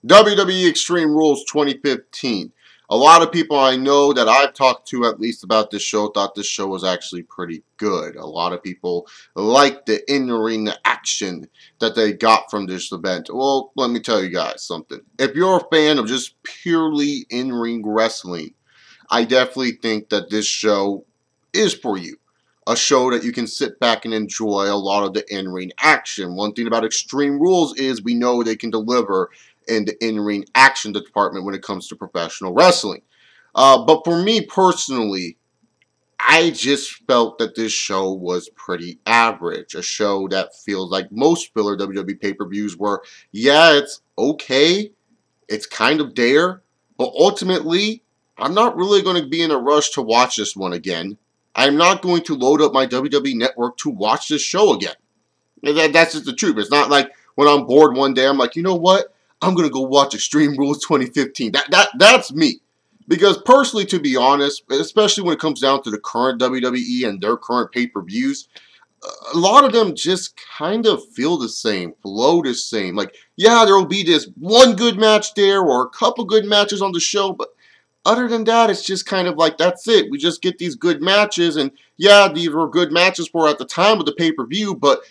WWE Extreme Rules 2015. A lot of people I know that I've talked to at least about this show thought this show was actually pretty good. A lot of people liked the in-ring action that they got from this event. Well, let me tell you guys something. If you're a fan of just purely in-ring wrestling, I definitely think that this show is for you. A show that you can sit back and enjoy a lot of the in-ring action. One thing about Extreme Rules is we know they can deliver in the in-ring action department when it comes to professional wrestling. But for me personally, I just felt that this show was pretty average. A show that feels like most filler WWE pay-per-views were, yeah, it's okay, it's kind of there, but ultimately, I'm not really going to be in a rush to watch this one again. I'm not going to load up my WWE Network to watch this show again. That's just the truth. It's not like when I'm bored one day, I'm like, you know what? I'm going to go watch Extreme Rules 2015. That's me. Because personally, to be honest, especially when it comes down to the current WWE and their current pay-per-views, a lot of them just kind of feel the same, flow the same. Like, yeah, there will be this one good match there or a couple good matches on the show, but other than that, it's just kind of like, that's it. We just get these good matches, and yeah, these were good matches for at the time of the pay-per-view, but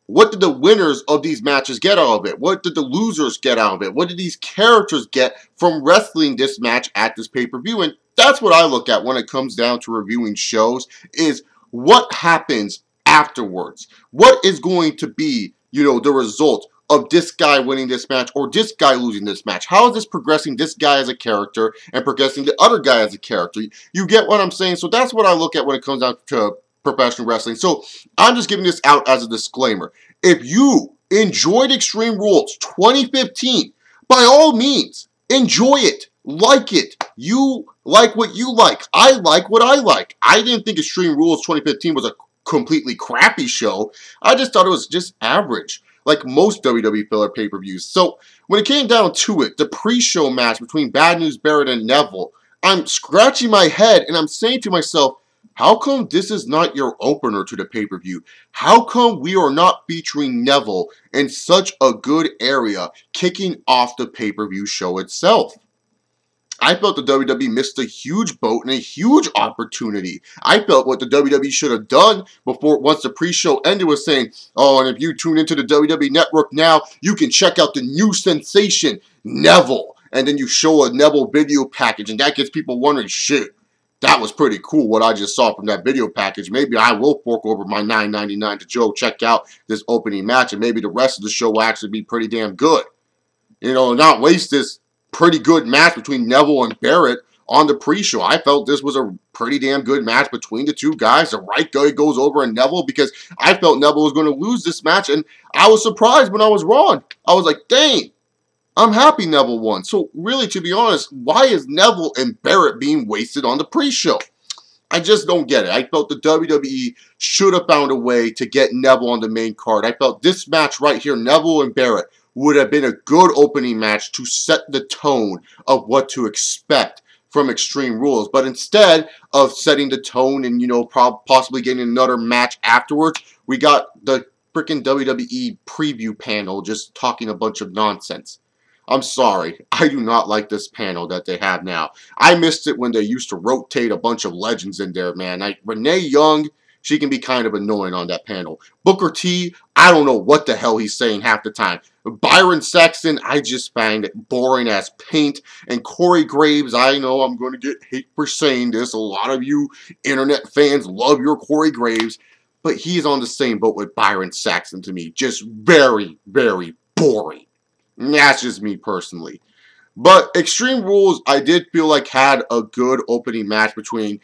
what did the winners of these matches get out of it? What did the losers get out of it? What did these characters get from wrestling this match at this pay-per-view? And that's what I look at when it comes down to reviewing shows, is what happens afterwards. What is going to be, the result of this guy winning this match or this guy losing this match? How is this progressing this guy as a character and progressing the other guy as a character? You get what I'm saying? So that's what I look at when it comes down to professional wrestling. So I'm just giving this out as a disclaimer. If you enjoyed Extreme Rules 2015, by all means, enjoy it. Like it. You like what you like. I like what I like. I didn't think Extreme Rules 2015 was a completely crappy show. I just thought it was just average, like most WWE filler pay-per-views. So when it came down to it, the pre-show match between Bad News Barrett and Neville, I'm scratching my head and I'm saying to myself, how come this is not your opener to the pay-per-view? How come we are not featuring Neville in such a good area kicking off the pay-per-view show itself? I felt the WWE missed a huge boat and a huge opportunity. I felt what the WWE should have done before, once the pre-show ended, was saying, oh, and if you tune into the WWE Network now, you can check out the new sensation, Neville. And then you show a Neville video package, and that gets people wondering, shit, that was pretty cool what I just saw from that video package. Maybe I will fork over my $9.99 to Joe, check out this opening match, and maybe the rest of the show will actually be pretty damn good. Not waste this pretty good match between Neville and Barrett on the pre-show. I felt this was a pretty damn good match between the two guys. The right guy goes over and Neville, because I felt Neville was going to lose this match, and I was surprised when I was wrong. I was like, dang, I'm happy Neville won. So really, to be honest, why is Neville and Barrett being wasted on the pre-show? I just don't get it. I felt the WWE should have found a way to get Neville on the main card. I felt this match right here, Neville and Barrett, would have been a good opening match to set the tone of what to expect from Extreme Rules. But instead of setting the tone and, possibly getting another match afterwards, we got the freaking WWE preview panel just talking a bunch of nonsense. I'm sorry, I do not like this panel that they have now. I missed it when they used to rotate a bunch of legends in there, man. Renee Young, she can be kind of annoying on that panel. Booker T, I don't know what the hell he's saying half the time. Byron Saxton, I just find it boring as paint. And Corey Graves, I know I'm going to get hate for saying this. A lot of you internet fans love your Corey Graves. But he's on the same boat with Byron Saxton to me. Just very, very boring. That's just me personally. But Extreme Rules, I did feel like had a good opening match between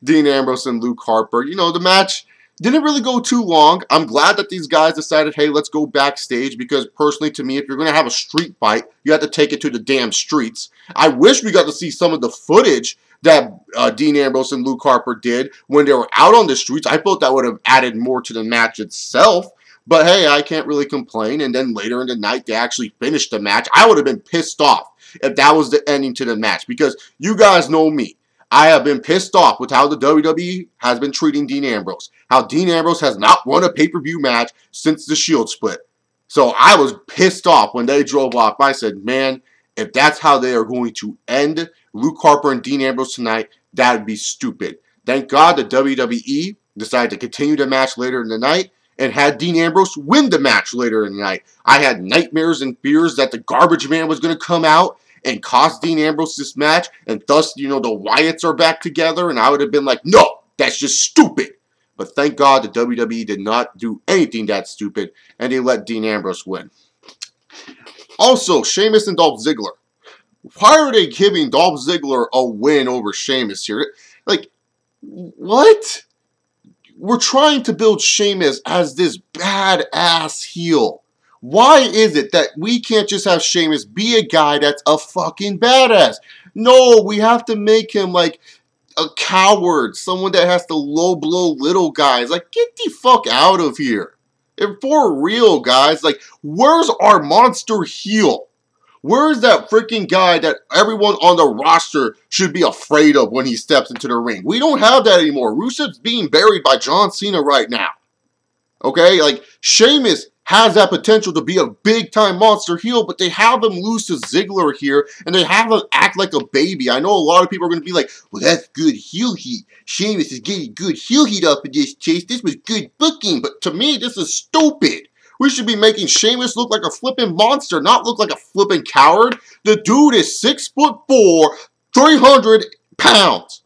Dean Ambrose and Luke Harper. The match didn't really go too long. I'm glad that these guys decided, hey, let's go backstage, because personally to me, if you're going to have a street fight, you have to take it to the damn streets. I wish we got to see some of the footage that Dean Ambrose and Luke Harper did when they were out on the streets. I thought that would have added more to the match itself. But hey, I can't really complain. And then later in the night, they actually finished the match. I would have been pissed off if that was the ending to the match, because you guys know me. I have been pissed off with how the WWE has been treating Dean Ambrose. How Dean Ambrose has not won a pay-per-view match since the Shield split. So I was pissed off when they drove off. I said, man, if that's how they are going to end Luke Harper and Dean Ambrose tonight, that would be stupid. Thank God the WWE decided to continue the match later in the night and had Dean Ambrose win the match later in the night. I had nightmares and fears that the garbage man was going to come out and cost Dean Ambrose this match, and thus, the Wyatts are back together, and I would have been like, no, that's just stupid. But thank God the WWE did not do anything that stupid, and they let Dean Ambrose win. Also, Sheamus and Dolph Ziggler. Why are they giving Dolph Ziggler a win over Sheamus here? Like, what? We're trying to build Sheamus as this badass heel. Why is it that we can't just have Sheamus be a guy that's a fucking badass? No, we have to make him like a coward, someone that has to low blow little guys. Like, get the fuck out of here. And for real, guys, like, where's our monster heel? Where's that freaking guy that everyone on the roster should be afraid of when he steps into the ring? We don't have that anymore. Rusev's being buried by John Cena right now. Okay, like, Sheamus has that potential to be a big-time monster heel, but they have him lose to Ziggler here, and they have him act like a baby. I know a lot of people are going to be like, well, that's good heel heat. Sheamus is getting good heel heat up in this chase. This was good booking, but to me, this is stupid. We should be making Sheamus look like a flipping monster, not look like a flipping coward. The dude is 6'4", 300 pounds.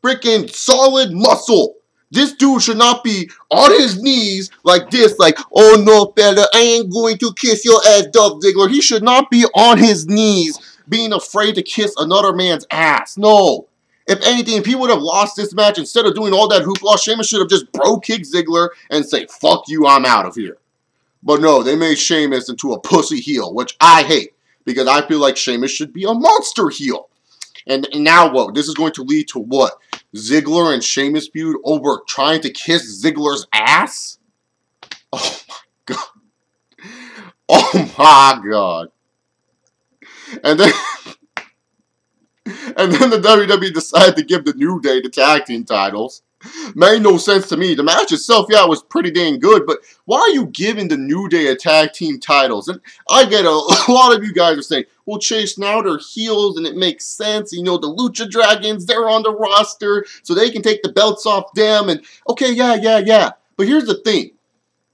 Freaking solid muscle. This dude should not be on his knees like this, like, oh no, fella, I ain't going to kiss your ass, Dolph Ziggler. He should not be on his knees being afraid to kiss another man's ass. No. If anything, if he would have lost this match, instead of doing all that hoopla, Sheamus should have just bro-kicked Ziggler and say, fuck you, I'm out of here. But no, they made Sheamus into a pussy heel, which I hate, because I feel like Sheamus should be a monster heel. And now what? This is going to lead to what? Ziggler and Sheamus feud over trying to kiss Ziggler's ass? Oh my god. Oh my god. And then the WWE decided to give the New Day the tag team titles. Made no sense to me. The match itself, yeah, was pretty dang good, but why are you giving the New Day a tag team titles? And I get a lot of you guys are saying, well, Chase, now they're heels and it makes sense. You know, the Lucha Dragons, they're on the roster, so they can take the belts off them. And okay, yeah. But here's the thing.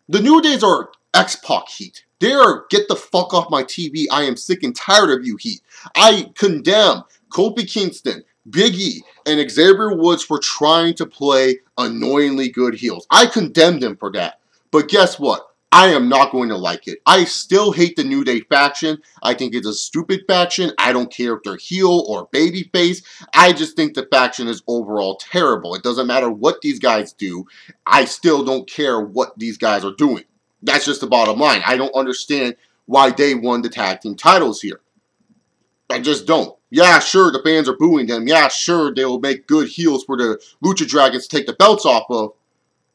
The New Days are X-Pac heat. They are get the fuck off my TV. I am sick and tired of you heat. I condemn Kofi Kingston, Big E, and Xavier Woods for trying to play annoyingly good heels. I condemn them for that. But guess what? I am not going to like it. I still hate the New Day faction. I think it's a stupid faction. I don't care if they're heel or babyface. I just think the faction is overall terrible. It doesn't matter what these guys do. I still don't care what these guys are doing. That's just the bottom line. I don't understand why they won the tag team titles here. I just don't. Yeah, sure, the fans are booing them. Yeah, sure, they will make good heels for the Lucha Dragons to take the belts off of.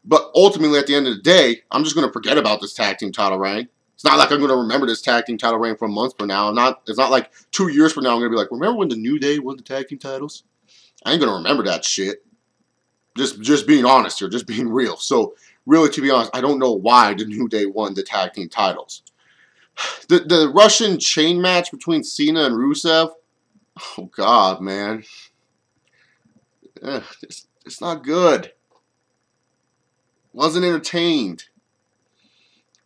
But ultimately, at the end of the day, I'm just going to forget about this tag team title reign. It's not like I'm going to remember this tag team title reign for months from now. It's not like 2 years from now I'm going to be like, remember when the New Day won the tag team titles? I ain't going to remember that shit. Just being honest here, just being real. So, really, to be honest, I don't know why the New Day won the tag team titles. The Russian chain match between Cena and Rusev, oh god, man. It's not good. Wasn't entertained.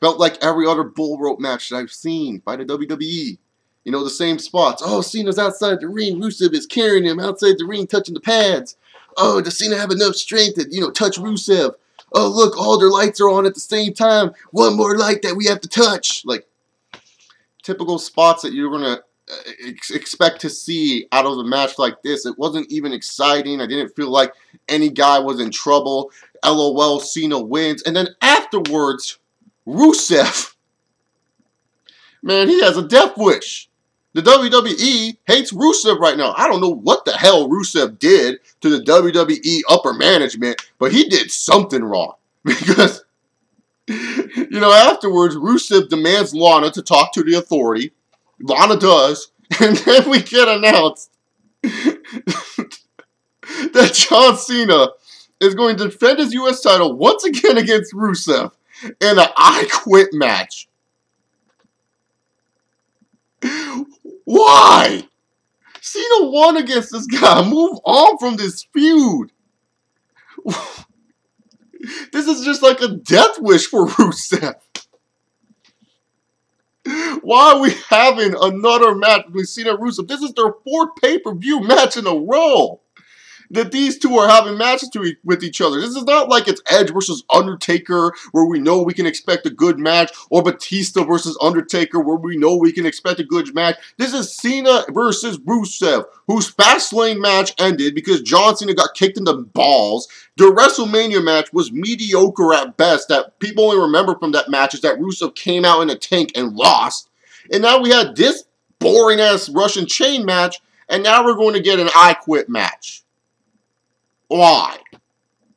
Felt like every other bull rope match that I've seen by the WWE. You know, the same spots. Oh, Cena's outside the ring. Rusev is carrying him outside the ring, touching the pads. Oh, does Cena have enough strength to, touch Rusev? Oh, look, all their lights are on at the same time. One more light that we have to touch. Like, typical spots that you're going to expect to see out of a match like this. It wasn't even exciting. I didn't feel like any guy was in trouble. LOL, Cena wins. And then afterwards, Rusev, man, he has a death wish. The WWE hates Rusev right now. I don't know what the hell Rusev did to the WWE upper management, but he did something wrong. Because, afterwards, Rusev demands Lana to talk to the authority. Lana does. And then we get announced that John Cena is going to defend his U.S. title once again against Rusev in an I Quit match. Why? Cena won against this guy. Move on from this feud. This is just like a death wish for Rusev. Why are we having another match between Cena and Rusev? This is their 4th pay-per-view match in a row that these two are having matches with each other. This is not like it's Edge versus Undertaker, where we know we can expect a good match, or Batista versus Undertaker, where we know we can expect a good match. This is Cena versus Rusev, whose Fastlane match ended because John Cena got kicked in the balls. The WrestleMania match was mediocre at best. That people only remember from that match is that Rusev came out in a tank and lost. And now we had this boring-ass Russian chain match, and now we're going to get an I Quit match. Why?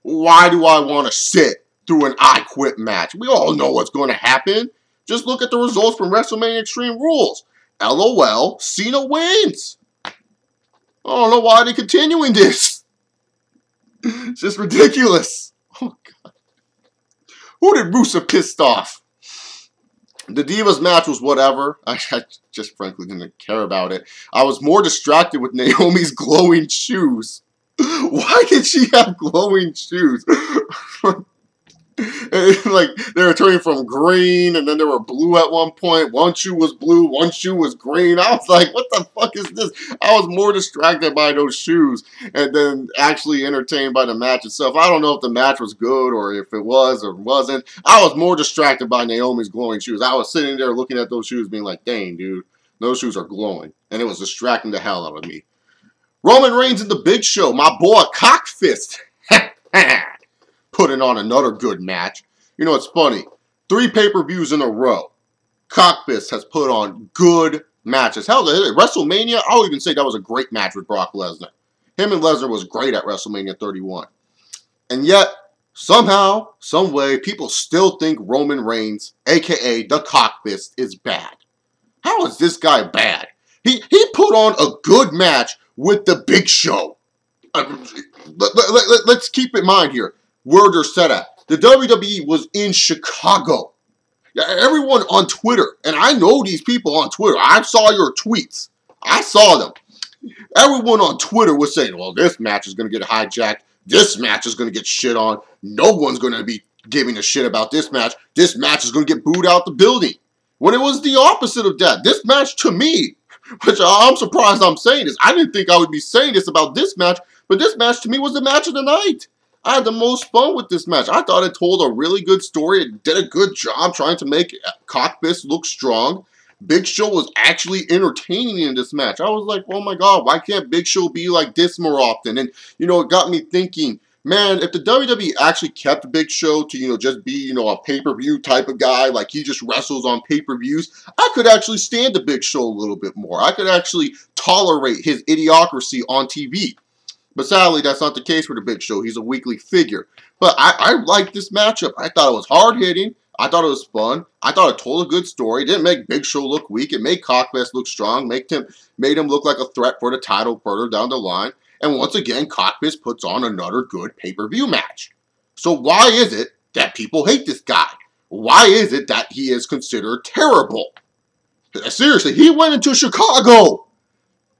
Why do I want to sit through an I Quit match? We all know what's going to happen. Just look at the results from WrestleMania Extreme Rules. LOL, Cena wins. I don't know why they're continuing this. It's just ridiculous. Oh, God. Who did Rusev pissed off? The Divas match was whatever. I just frankly didn't care about it. I was more distracted with Naomi's glowing shoes. Why did she have glowing shoes? Like, they were turning from green, and then they were blue at one point. One shoe was blue, one shoe was green. I was like, what the fuck is this? I was more distracted by those shoes and then actually entertained by the match itself. I don't know if the match was good or if it was or wasn't. I was more distracted by Naomi's glowing shoes. I was sitting there looking at those shoes being like, dang, dude, those shoes are glowing. And it was distracting the hell out of me. Roman Reigns and the Big Show, my boy Cockfist, putting on another good match. You know, it's funny. 3 pay-per-views in a row. Cockfist has put on good matches. Hell, WrestleMania, I'll even say that was a great match with Brock Lesnar. Him and Lesnar was great at WrestleMania 31. And yet, somehow, some way, people still think Roman Reigns, a.k.a. the Cockfist, is bad. How is this guy bad? He put on a good match with the Big Show. Let's keep in mind here where they're set at. The WWE was in Chicago. Everyone on Twitter, and I know these people on Twitter. I saw your tweets. I saw them. Everyone on Twitter was saying, well, this match is going to get hijacked. This match is going to get shit on. No one's going to be giving a shit about this match. This match is going to get booed out the building. When it was the opposite of that. This match, to me, which I'm surprised I'm saying this. I didn't think I would be saying this about this match, but this match to me was the match of the night. I had the most fun with this match. I thought it told a really good story. It did a good job trying to make Cockfist look strong. Big Show was actually entertaining in this match. I was like, oh my God, why can't Big Show be like this more often? And, you know, it got me thinking, man, if the WWE actually kept Big Show to, you know, just be, you know, a pay-per-view type of guy, like he just wrestles on pay-per-views, I could actually stand the Big Show a little bit more. I could actually tolerate his idiocracy on TV. But sadly, that's not the case for the Big Show. He's a weekly figure. But I liked this matchup. I thought it was hard-hitting. I thought it was fun. I thought it told a good story. It didn't make Big Show look weak. It made Cockfist look strong. Made him look like a threat for the title further down the line. And once again, Cockfist puts on another good pay-per-view match. So why is it that people hate this guy? Why is it that he is considered terrible? Seriously, he went into Chicago.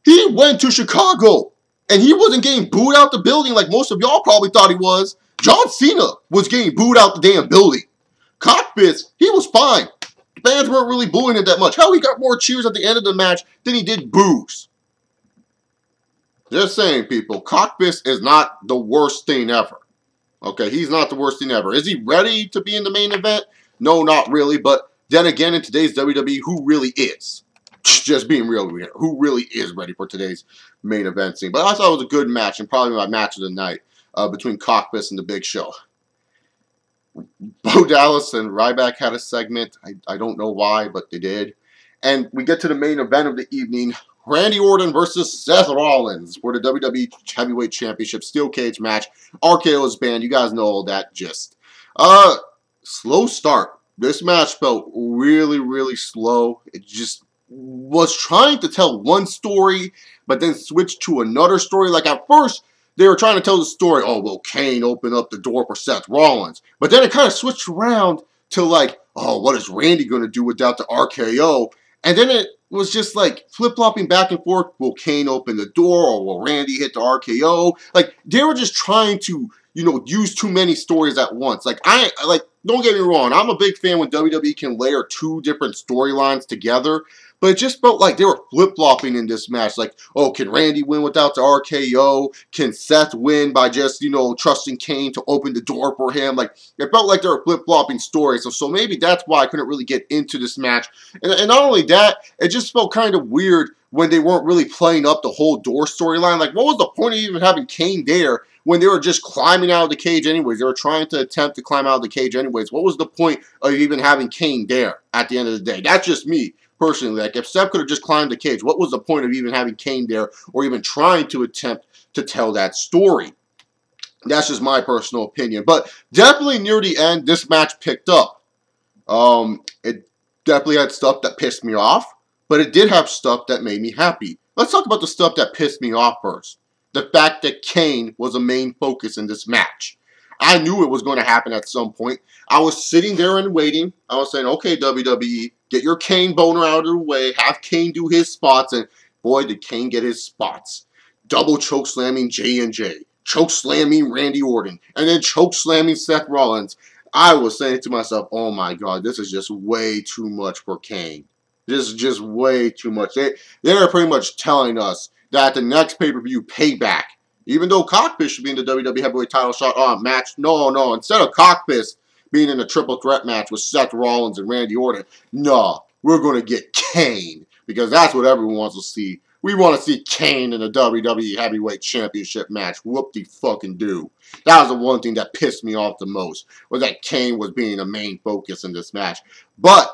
He went to Chicago. And he wasn't getting booed out the building like most of y'all probably thought he was. John Cena was getting booed out the damn building. Cockfist, he was fine. Fans weren't really booing him that much. Hell, he got more cheers at the end of the match than he did boos. Just saying, people. Cockfist is not the worst thing ever. Okay, he's not the worst thing ever. Is he ready to be in the main event? No, not really. But then again, in today's WWE, who really is? Just being real, who really is ready for today's main event scene? But I thought it was a good match, and probably my match of the night between Cockfist and the Big Show. Bo Dallas and Ryback had a segment. I don't know why, but they did. And we get to the main event of the evening. Randy Orton versus Seth Rollins for the WWE Heavyweight Championship Steel Cage match. RKO is banned. You guys know all that gist. Slow start. This match felt really, really slow. It just was trying to tell one story, but then switched to another story. Like at first, they were trying to tell the story, oh, well, Kane opened up the door for Seth Rollins. But then it kind of switched around to like, oh, what is Randy going to do without the RKO? And then it was just like flip-flopping back and forth. Will Kane open the door, or will Randy hit the RKO? Like, they were just trying to, you know, use too many stories at once. Like, don't get me wrong, I'm a big fan when WWE can layer two different storylines together, but it just felt like they were flip-flopping in this match. Like, oh, can Randy win without the RKO? Can Seth win by just, you know, trusting Kane to open the door for him? Like, it felt like they were flip-flopping stories. So maybe that's why I couldn't really get into this match. And not only that, it just felt kind of weird when they weren't really playing up the whole door storyline. Like, what was the point of even having Kane there when they were just climbing out of the cage anyways? They were trying to attempt to climb out of the cage anyways. What was the point of even having Kane there at the end of the day? That's just me, personally. Like, if Seth could have just climbed the cage, what was the point of even having Kane there or even trying to attempt to tell that story? That's just my personal opinion. But definitely near the end, this match picked up. It definitely had stuff that pissed me off, but it did have stuff that made me happy. Let's talk about the stuff that pissed me off first. The fact that Kane was a main focus in this match. I knew it was going to happen at some point. I was sitting there and waiting. I was saying, okay, WWE, get your Kane boner out of the way. Have Kane do his spots. And boy, did Kane get his spots. Double choke slamming J&J. Choke slamming Randy Orton. And then choke slamming Seth Rollins. I was saying to myself, oh my God, this is just way too much for Kane. This is just way too much. They're pretty much telling us that the next pay-per-view, Payback, even though Cockpit should be in the WWE Heavyweight title shot match, no. Instead of Cockpit being in a triple threat match with Seth Rollins and Randy Orton, no, we're going to get Kane, because that's what everyone wants to see. We want to see Kane in a WWE Heavyweight Championship match. Whoop-de-fucking-do. That was the one thing that pissed me off the most, was that Kane was being a main focus in this match. But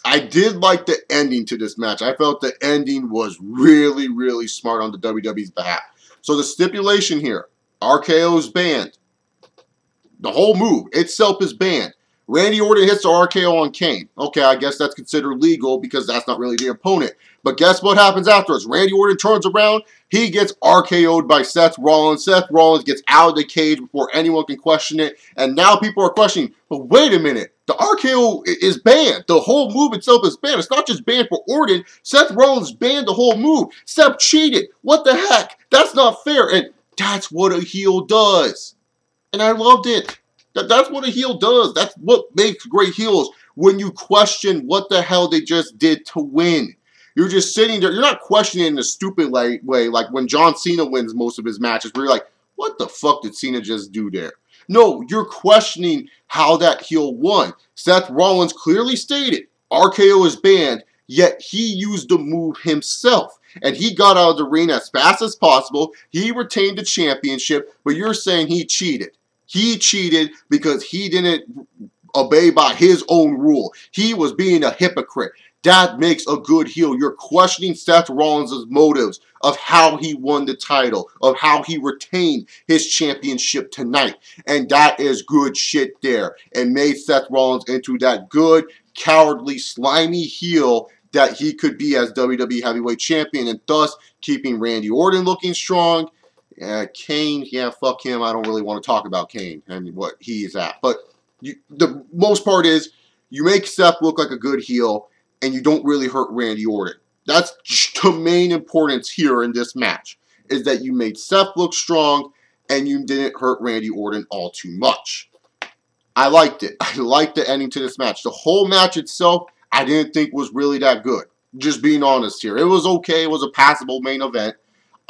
I did like the ending to this match. I felt the ending was really, really smart on the WWE's behalf. So the stipulation here, RKO is banned. The whole move itself is banned. Randy Orton hits the RKO on Kane. Okay, I guess that's considered legal because that's not really the opponent. But guess what happens afterwards? Randy Orton turns around. He gets RKO'd by Seth Rollins. Seth Rollins gets out of the cage before anyone can question it. And now people are questioning, but wait a minute. The RKO is banned. The whole move itself is banned. It's not just banned for Orton. Seth Rollins banned the whole move. Seth cheated. What the heck? That's not fair. And that's what a heel does. And I loved it. That's what a heel does. That's what makes great heels, when you question what the hell they just did to win. You're just sitting there. You're not questioning in a stupid way, like when John Cena wins most of his matches, where you're like, what the fuck did Cena just do there? No, you're questioning how that heel won. Seth Rollins clearly stated, RKO is banned, yet he used the move himself. And he got out of the ring as fast as possible. He retained the championship, but you're saying he cheated. He cheated because he didn't obey by his own rule. He was being a hypocrite. That makes a good heel. You're questioning Seth Rollins' motives of how he won the title, of how he retained his championship tonight. And that is good shit there. And made Seth Rollins into that good, cowardly, slimy heel that he could be as WWE Heavyweight Champion, and thus keeping Randy Orton looking strong. Kane, yeah, fuck him. I don't really want to talk about Kane and what he is at. But the most part is, you make Seth look like a good heel, and you don't really hurt Randy Orton. That's the main importance here in this match, is that you made Seth look strong, and you didn't hurt Randy Orton all too much. I liked it. I liked the ending to this match. The whole match itself, I didn't think was really that good. Just being honest here. It was okay. It was a passable main event.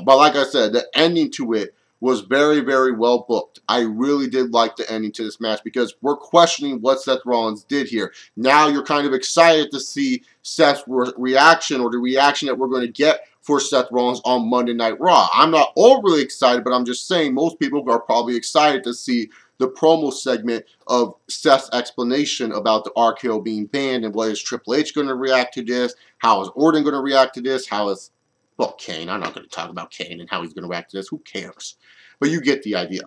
But like I said, the ending to it was very, very well booked. I really did like the ending to this match, because we're questioning what Seth Rollins did here. Now you're kind of excited to see Seth's reaction, or the reaction that we're going to get for Seth Rollins on Monday Night Raw. I'm not overly excited, but I'm just saying most people are probably excited to see the promo segment of Seth's explanation about the RKO being banned, and what is Triple H going to react to this? How is Orton going to react to this? How is... well, Kane. I'm not going to talk about Kane and how he's going to react to this. Who cares? But you get the idea.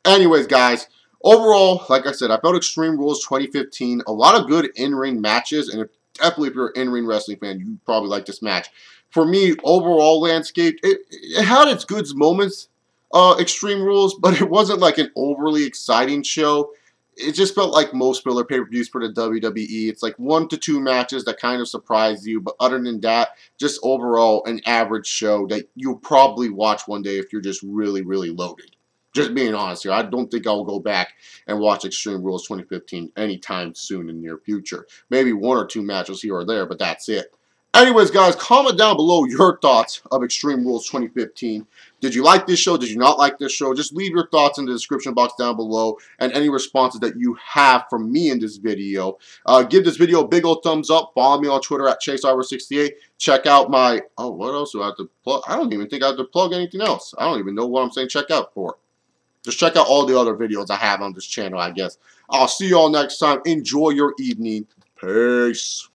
Anyways, guys, overall, like I said, I felt Extreme Rules 2015. A lot of good in-ring matches, and definitely if you're an in-ring wrestling fan, you probably like this match. For me, overall landscape, it had its good moments, Extreme Rules, but it wasn't like an overly exciting show. it just felt like most filler pay-per-views for the WWE. It's like 1 to 2 matches that kind of surprise you, but other than that, just overall an average show that you'll probably watch one day if you're just really, really loaded. Just being honest here, I don't think I'll go back and watch Extreme Rules 2015 anytime soon in the near future. Maybe 1 or 2 matches here or there, but that's it. Anyways, guys, comment down below your thoughts of Extreme Rules 2015. Did you like this show? Did you not like this show? Just leave your thoughts in the description box down below and any responses that you have from me in this video. Give this video a big old thumbs up. Follow me on Twitter at ChaseIver68. Check out my... Oh, what else do I have to plug? I don't even think I have to plug anything else. I don't even know what I'm saying check out for. Just check out all the other videos I have on this channel, I guess. I'll see you all next time. Enjoy your evening. Peace.